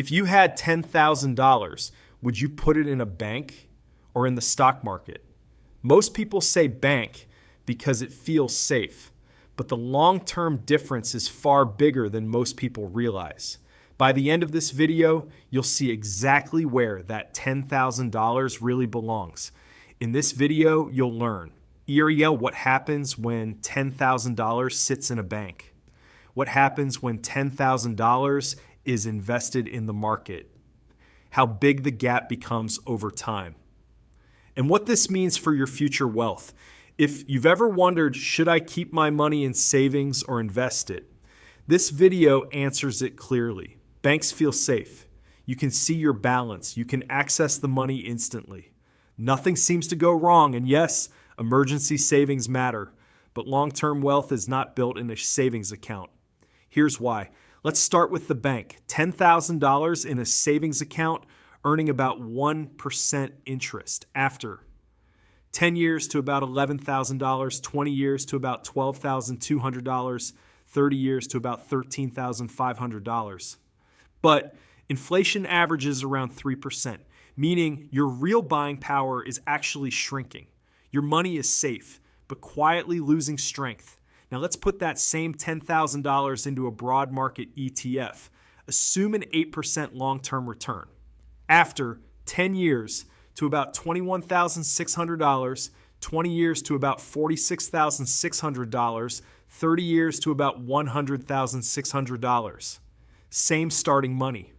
If you had $10,000, would you put it in a bank or in the stock market? Most people say bank because it feels safe, but the long-term difference is far bigger than most people realize. By the end of this video, you'll see exactly where that $10,000 really belongs. In this video, you'll learn what happens when $10,000 sits in a bank, what happens when $10,000 is invested in the market, how big the gap becomes over time, and what this means for your future wealth. If you've ever wondered, should I keep my money in savings or invest it? This video answers it clearly. Banks feel safe. You can see your balance. You can access the money instantly. Nothing seems to go wrong, and yes, emergency savings matter, but long-term wealth is not built in a savings account. Here's why. Let's start with the bank. $10,000 in a savings account earning about 1% interest after 10 years to about $11,000, 20 years to about $12,200, 30 years to about $13,500. But inflation averages around 3%, meaning your real buying power is actually shrinking. Your money is safe, but quietly losing strength. Now let's put that same $10,000 into a broad market ETF. Assume an 8% long-term return. After 10 years to about $21,600, 20 years to about $46,600, 30 years to about $100,600. Same starting money.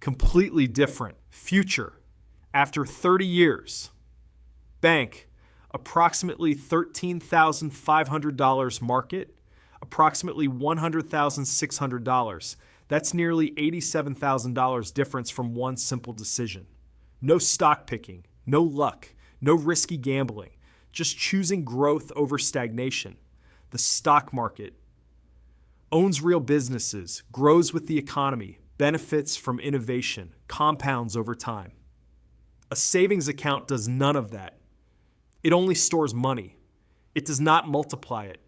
Completely different. Future. After 30 years. Bank. Approximately $13,500 market, approximately $100,600. That's nearly $87,000 difference from one simple decision. No stock picking, no luck, no risky gambling, just choosing growth over stagnation. The stock market owns real businesses, grows with the economy, benefits from innovation, compounds over time. A savings account does none of that. It only stores money. It does not multiply it.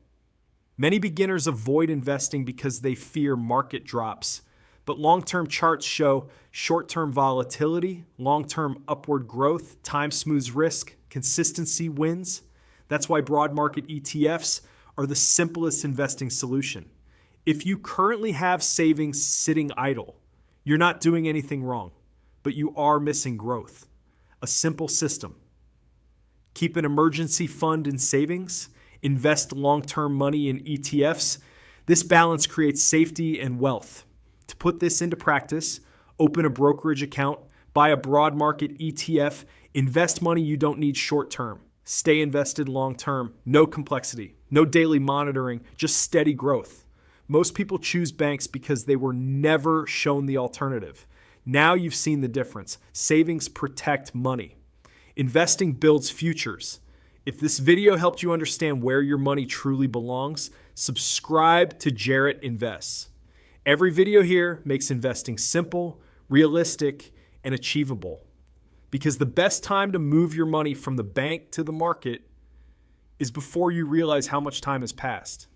Many beginners avoid investing because they fear market drops, but long-term charts show short-term volatility, long-term upward growth, time smooths risk, consistency wins. That's why broad market ETFs are the simplest investing solution. If you currently have savings sitting idle, you're not doing anything wrong, but you are missing growth. A simple system. Keep an emergency fund in savings, invest long-term money in ETFs. This balance creates safety and wealth. To put this into practice, open a brokerage account, buy a broad market ETF, invest money you don't need short-term. Stay invested long-term, no complexity, no daily monitoring, just steady growth. Most people choose banks because they were never shown the alternative. Now you've seen the difference. Savings protect money. Investing builds futures. If this video helped you understand where your money truly belongs, subscribe to Jarrett Invests. Every video here makes investing simple, realistic, and achievable. Because the best time to move your money from the bank to the market is before you realize how much time has passed.